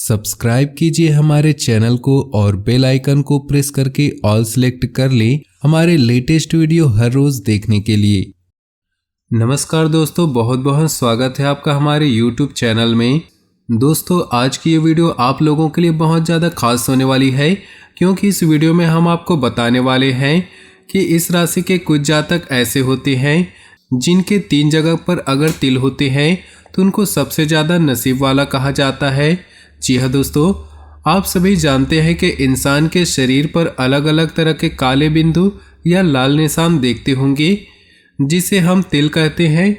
Subscribe कीजिए हमारे channel को और बेल आइकन को प्रेस करके ऑल सेलेक्ट कर लें हमारे लेटेस्ट वीडियो हर रोज देखने के लिए। नमस्कार दोस्तों, बहुत बहुत स्वागत है आपका हमारे YouTube चैनल में। दोस्तों, आज की ये वीडियो आप लोगों के लिए बहुत ज़्यादा खास होने वाली है, क्योंकि इस वीडियो में हम आपको बताने वाले हैं कि इस राशि के कुछ जातक ऐसे होते हैं जिनके 3 जगह पर अगर तिल होते हैं तो उनको सबसे ज़्यादा नसीब वाला कहा जाता है। जी हाँ दोस्तों, आप सभी जानते हैं कि इंसान के शरीर पर अलग अलग तरह के काले बिंदु या लाल निशान देखते होंगे जिसे हम तिल कहते हैं।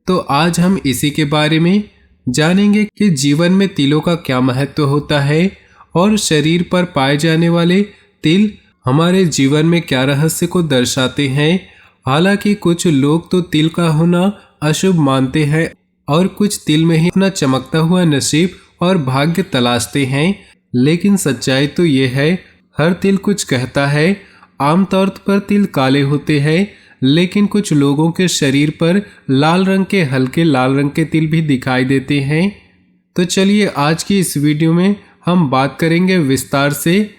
तो आज हम इसी के बारे में जानेंगे कि जीवन में तिलों का क्या महत्व होता है और शरीर पर पाए जाने वाले तिल हमारे जीवन में क्या रहस्य को दर्शाते हैं। हालांकि कुछ लोग तो तिल का होना अशुभ मानते हैं और कुछ तिल में ही अपना चमकता हुआ नसीब और भाग्य तलाशते हैं, लेकिन सच्चाई तो ये है हर तिल कुछ कहता है। आमतौर पर तिल काले होते हैं, लेकिन कुछ लोगों के शरीर पर लाल रंग के हल्के लाल रंग के तिल भी दिखाई देते हैं। तो चलिए आज की इस वीडियो में हम बात करेंगे विस्तार से,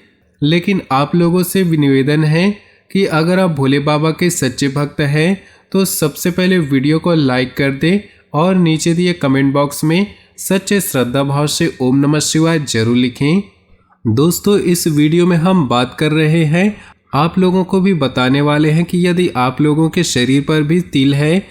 लेकिन आप लोगों से निवेदन है कि अगर आप भोले बाबा के सच्चे भक्त हैं तो सबसे पहले वीडियो को लाइक कर दें और नीचे दिए कमेंट बॉक्स में सच्चे श्रद्धा भाव से ओम नमः शिवाय जरूर लिखें। दोस्तों, इस वीडियो में हम बात कर रहे हैं, आप लोगों को भी बताने वाले हैं कि यदि आप लोगों के शरीर पर भी तिल है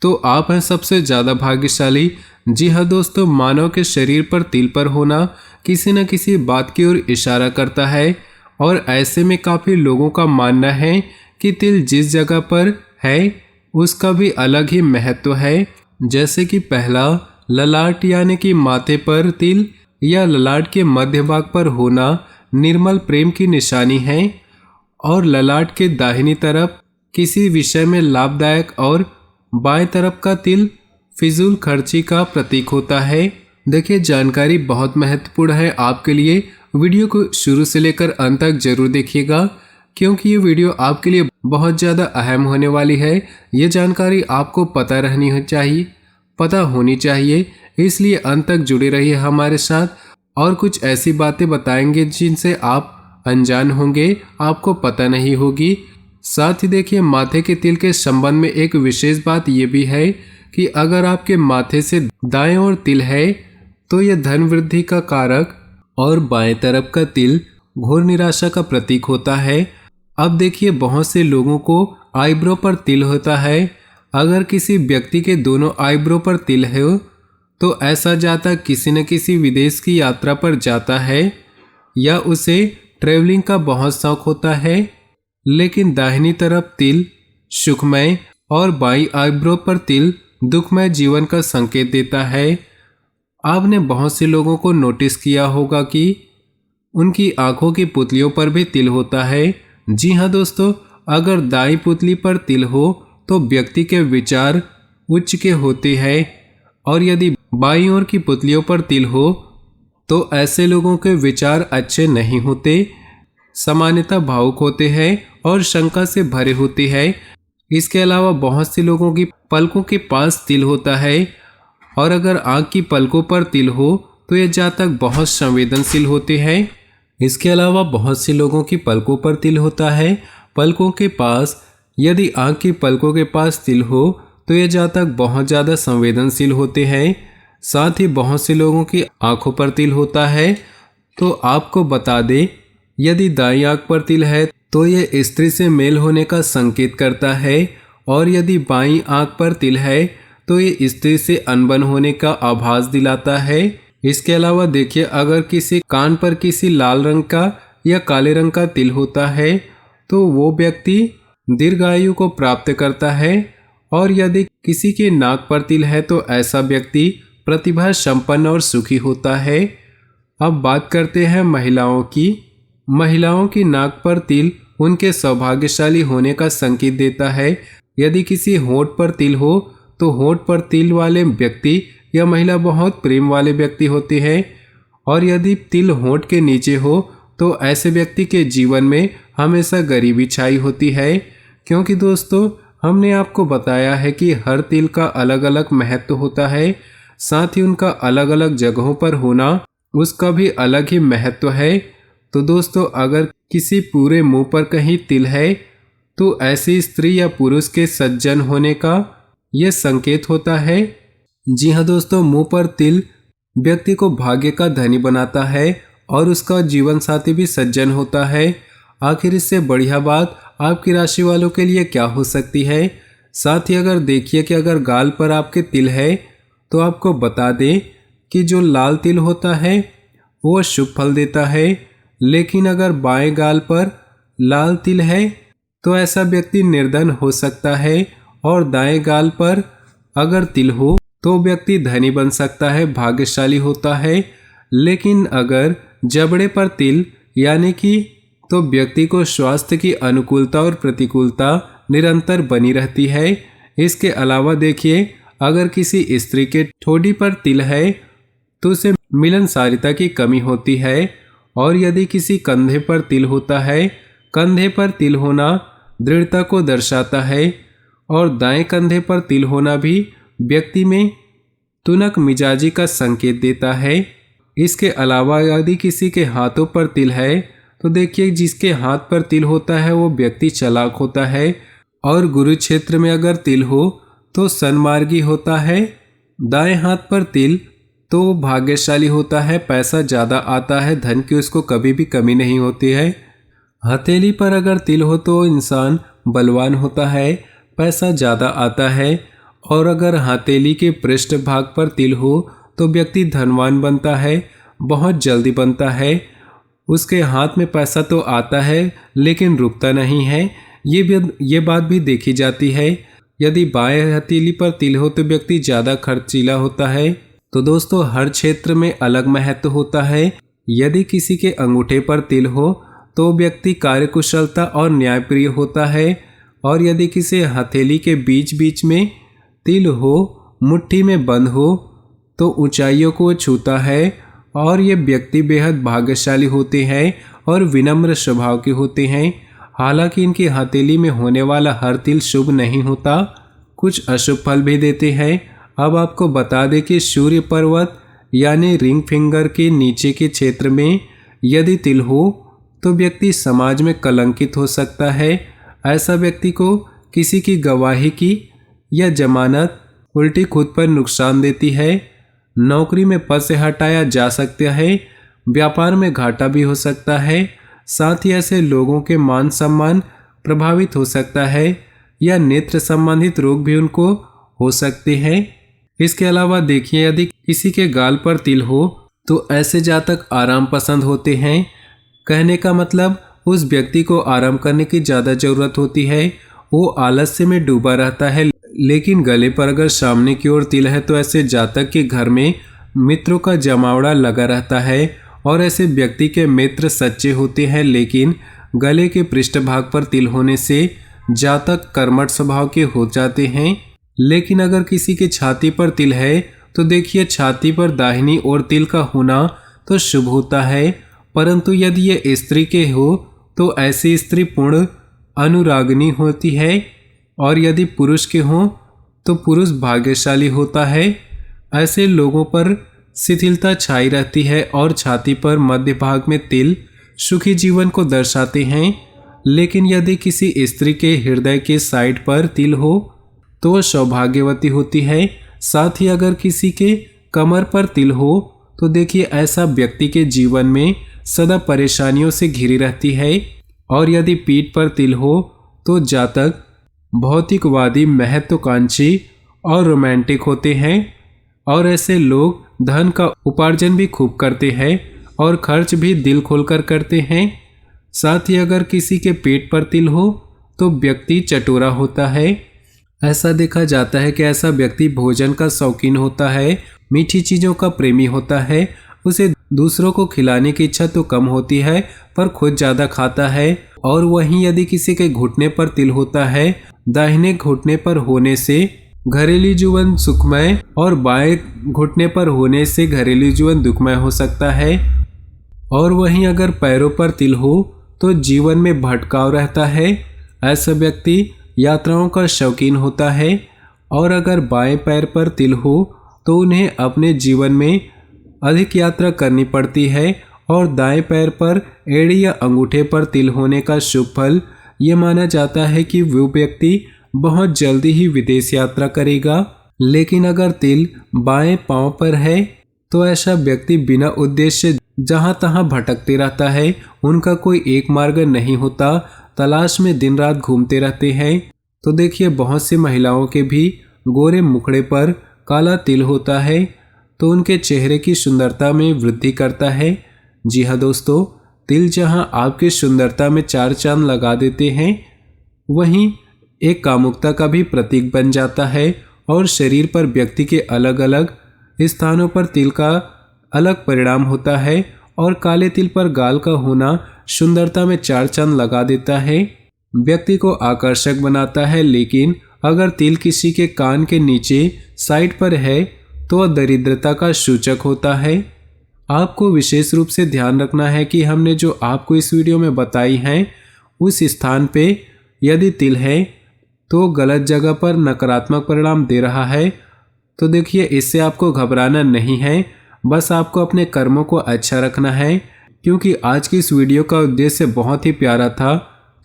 तो आप हैं सबसे ज़्यादा भाग्यशाली। जी हाँ दोस्तों, मानव के शरीर पर तिल पर होना किसी न किसी बात की ओर इशारा करता है और ऐसे में काफ़ी लोगों का मानना है कि तिल जिस जगह पर है उसका भी अलग ही महत्व है। जैसे कि पहला, ललाट यानी कि माथे पर तिल या ललाट के मध्य भाग पर होना निर्मल प्रेम की निशानी है और ललाट के दाहिनी तरफ किसी विषय में लाभदायक और बाएं तरफ का तिल फिजूल खर्ची का प्रतीक होता है। देखिए, जानकारी बहुत महत्वपूर्ण है आपके लिए, वीडियो को शुरू से लेकर अंत तक जरूर देखिएगा क्योंकि ये वीडियो आपके लिए बहुत ज़्यादा अहम होने वाली है। ये जानकारी आपको पता होनी चाहिए, इसलिए अंत तक जुड़े रहिए हमारे साथ और कुछ ऐसी बातें बताएंगे जिनसे आप अनजान होंगे, आपको पता नहीं होगी। साथ ही देखिए, माथे के तिल के संबंध में एक विशेष बात ये भी है कि अगर आपके माथे से दाएं ओर तिल है तो यह धन वृद्धि का कारक और बाएं तरफ का तिल घोर निराशा का प्रतीक होता है। अब देखिए, बहुत से लोगों को आईब्रो पर तिल होता है। अगर किसी व्यक्ति के दोनों आईब्रो पर तिल है तो ऐसा जातक किसी न किसी विदेश की यात्रा पर जाता है या उसे ट्रैवलिंग का बहुत शौक होता है। लेकिन दाहिनी तरफ तिल सुखमय और बाईं आईब्रो पर तिल दुखमय जीवन का संकेत देता है। आपने बहुत से लोगों को नोटिस किया होगा कि उनकी आंखों की पुतलियों पर भी तिल होता है। जी हाँ दोस्तों, अगर दाईं पुतली पर तिल हो तो व्यक्ति के विचार उच्च के होते हैं और यदि बाईं ओर की पुतलियों पर तिल हो तो ऐसे लोगों के विचार अच्छे नहीं होते, सामान्यतः भावुक होते हैं और शंका से भरे होते हैं। इसके अलावा बहुत से लोगों की पलकों के पास तिल होता है और अगर आँख की पलकों पर तिल हो तो ये जातक बहुत संवेदनशील होते हैं। इसके अलावा बहुत से लोगों की पलकों पर तिल होता है, पलकों के पास, यदि आँख की पलकों के पास तिल हो तो ये जातक बहुत ज़्यादा संवेदनशील होते हैं। साथ ही बहुत से लोगों की आंखों पर तिल होता है। तो आपको बता दें, यदि दाईं आंख पर तिल है तो ये स्त्री से मेल होने का संकेत करता है और यदि बाईं आंख पर तिल है तो ये स्त्री से अनबन होने का आभास दिलाता है। इसके अलावा देखिए, अगर किसी कान पर किसी लाल रंग का या काले रंग का तिल होता है तो वो व्यक्ति दीर्घायु को प्राप्त करता है और यदि किसी के नाक पर तिल है तो ऐसा व्यक्ति प्रतिभा संपन्न और सुखी होता है। अब बात करते हैं महिलाओं की। महिलाओं की नाक पर तिल उनके सौभाग्यशाली होने का संकेत देता है। यदि किसी होंठ पर तिल हो तो होंठ पर तिल वाले व्यक्ति या महिला बहुत प्रेम वाले व्यक्ति होते हैं और यदि तिल होंठ के नीचे हो तो ऐसे व्यक्ति के जीवन में हमेशा गरीबी छाई होती है। क्योंकि दोस्तों, हमने आपको बताया है कि हर तिल का अलग अलग महत्व होता है, साथ ही उनका अलग अलग जगहों पर होना उसका भी अलग ही महत्व है। तो दोस्तों, अगर किसी पूरे मुंह पर कहीं तिल है तो ऐसी स्त्री या पुरुष के सज्जन होने का यह संकेत होता है। जी हाँ दोस्तों, मुंह पर तिल व्यक्ति को भाग्य का धनी बनाता है और उसका जीवन साथी भी सज्जन होता है। आखिर इससे बढ़िया बात आपकी राशि वालों के लिए क्या हो सकती है। साथ ही अगर देखिए कि अगर गाल पर आपके तिल है तो आपको बता दें कि जो लाल तिल होता है वो शुभ फल देता है, लेकिन अगर बाएं गाल पर लाल तिल है तो ऐसा व्यक्ति निर्धन हो सकता है, और दाएं गाल पर अगर तिल हो तो व्यक्ति धनी बन सकता है, भाग्यशाली होता है। लेकिन अगर जबड़े पर तिल यानी कि तो व्यक्ति को स्वास्थ्य की अनुकूलता और प्रतिकूलता निरंतर बनी रहती है। इसके अलावा देखिए, अगर किसी स्त्री के ठोड़ी पर तिल है तो उसे मिलनसारिता की कमी होती है, और यदि किसी कंधे पर तिल होता है, कंधे पर तिल होना दृढ़ता को दर्शाता है, और दाएं कंधे पर तिल होना भी व्यक्ति में तुनक मिजाजी का संकेत देता है। इसके अलावा यदि किसी के हाथों पर तिल है तो देखिए, जिसके हाथ पर तिल होता है वो व्यक्ति चालाक होता है, और गुरु क्षेत्र में अगर तिल हो तो सन्मार्गी होता है। दाएं हाथ पर तिल तो वो भाग्यशाली होता है, पैसा ज़्यादा आता है, धन की उसको कभी भी कमी नहीं होती है। हथेली पर अगर तिल हो तो इंसान बलवान होता है, पैसा ज़्यादा आता है, और अगर हथेली के पृष्ठ भाग पर तिल हो तो व्यक्ति धनवान बनता है, बहुत जल्दी बनता है। उसके हाथ में पैसा तो आता है लेकिन रुकता नहीं है। ये बात भी देखी जाती है। यदि बाएं हथेली पर तिल हो तो व्यक्ति ज़्यादा खर्चीला होता है। तो दोस्तों, हर क्षेत्र में अलग महत्व होता है। यदि किसी के अंगूठे पर तिल हो तो व्यक्ति कार्यकुशलता और न्यायप्रिय होता है, और यदि किसी हथेली के बीच बीच में तिल हो, मुट्ठी में बंद हो, तो ऊंचाइयों को छूता है, और ये व्यक्ति बेहद भाग्यशाली होते हैं और विनम्र स्वभाव के होते हैं। हालांकि इनकी हथेली में होने वाला हर तिल शुभ नहीं होता, कुछ अशुभ फल भी देते हैं। अब आपको बता दें कि सूर्य पर्वत यानी रिंग फिंगर के नीचे के क्षेत्र में यदि तिल हो तो व्यक्ति समाज में कलंकित हो सकता है। ऐसा व्यक्ति को किसी की गवाही की या जमानत उल्टी खुद पर नुकसान देती है। नौकरी में पद से हटाया जा सकता है, व्यापार में घाटा भी हो सकता है। साथ ही ऐसे लोगों के मान सम्मान प्रभावित हो सकता है, या नेत्र संबंधित रोग भी उनको हो सकते हैं। इसके अलावा देखिए, यदि किसी के गाल पर तिल हो तो ऐसे जातक आराम पसंद होते हैं। कहने का मतलब उस व्यक्ति को आराम करने की ज़्यादा ज़रूरत होती है, वो आलस्य में डूबा रहता है। लेकिन गले पर अगर सामने की ओर तिल है तो ऐसे जातक के घर में मित्रों का जमावड़ा लगा रहता है, और ऐसे व्यक्ति के मित्र सच्चे होते हैं। लेकिन गले के पृष्ठभाग पर तिल होने से जातक कर्मठ स्वभाव के हो जाते हैं। लेकिन अगर किसी के छाती पर तिल है तो देखिए, छाती पर दाहिनी ओर तिल का होना तो शुभ होता है, परंतु यदि ये स्त्री के हो तो ऐसी स्त्री पूर्ण अनुरागिनी होती है, और यदि पुरुष के हों तो पुरुष भाग्यशाली होता है। ऐसे लोगों पर शिथिलता छाई रहती है, और छाती पर मध्य भाग में तिल सुखी जीवन को दर्शाते हैं। लेकिन यदि किसी स्त्री के हृदय के साइड पर तिल हो तो वह सौभाग्यवती होती है। साथ ही अगर किसी के कमर पर तिल हो तो देखिए, ऐसा व्यक्ति के जीवन में सदा परेशानियों से घिरी रहती है। और यदि पीठ पर तिल हो तो जातक भौतिकवादी, महत्वाकांक्षी और रोमांटिक होते हैं, और ऐसे लोग धन का उपार्जन भी खूब करते हैं और खर्च भी दिल खोलकर करते हैं। साथ ही अगर किसी के पेट पर तिल हो तो व्यक्ति चटोरा होता है। ऐसा देखा जाता है कि ऐसा व्यक्ति भोजन का शौकीन होता है, मीठी चीज़ों का प्रेमी होता है। उसे दूसरों को खिलाने की इच्छा तो कम होती है, पर खुद ज़्यादा खाता है। और वहीं यदि किसी के घुटने पर तिल होता है, दाहिने घुटने पर होने से घरेलू जीवन सुखमय और बाएं घुटने पर होने से घरेलू जीवन दुखमय हो सकता है। और वहीं अगर पैरों पर तिल हो तो जीवन में भटकाव रहता है। ऐसा व्यक्ति यात्राओं का शौकीन होता है, और अगर बाएं पैर पर तिल हो तो उन्हें अपने जीवन में अधिक यात्रा करनी पड़ती है और दाएं पैर पर एड़ी या अंगूठे पर तिल होने का शुभ फल ये माना जाता है कि वो व्यक्ति बहुत जल्दी ही विदेश यात्रा करेगा। लेकिन अगर तिल बाएं पांव पर है तो ऐसा व्यक्ति बिना उद्देश्य जहां तहां भटकते रहता है। उनका कोई एक मार्ग नहीं होता, तलाश में दिन रात घूमते रहते हैं। तो देखिए, बहुत सी महिलाओं के भी गोरे मुखड़े पर काला तिल होता है तो उनके चेहरे की सुंदरता में वृद्धि करता है। जी हाँ दोस्तों, तिल जहां आपकी सुंदरता में चार चांद लगा देते हैं, वहीं एक कामुकता का भी प्रतीक बन जाता है। और शरीर पर व्यक्ति के अलग अलग स्थानों पर तिल का अलग परिणाम होता है। और काले तिल पर गाल का होना सुंदरता में चार चांद लगा देता है, व्यक्ति को आकर्षक बनाता है। लेकिन अगर तिल किसी के कान के नीचे साइड पर है तो वह दरिद्रता का सूचक होता है। आपको विशेष रूप से ध्यान रखना है कि हमने जो आपको इस वीडियो में बताई हैं उस स्थान पे यदि तिल है तो गलत जगह पर नकारात्मक परिणाम दे रहा है। तो देखिए, इससे आपको घबराना नहीं है, बस आपको अपने कर्मों को अच्छा रखना है। क्योंकि आज की इस वीडियो का उद्देश्य बहुत ही प्यारा था।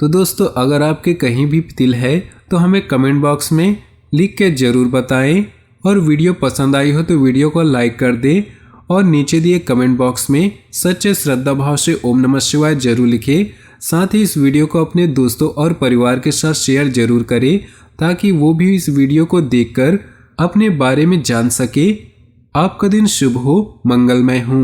तो दोस्तों, अगर आपके कहीं भी तिल है तो हमें कमेंट बॉक्स में लिख के ज़रूर बताएं। और वीडियो पसंद आई हो तो वीडियो को लाइक कर दें और नीचे दिए कमेंट बॉक्स में सच्चे श्रद्धा भाव से ओम नमः शिवाय जरूर लिखें। साथ ही इस वीडियो को अपने दोस्तों और परिवार के साथ शेयर जरूर करें ताकि वो भी इस वीडियो को देखकर अपने बारे में जान सके। आपका दिन शुभ हो, मंगलमय हो।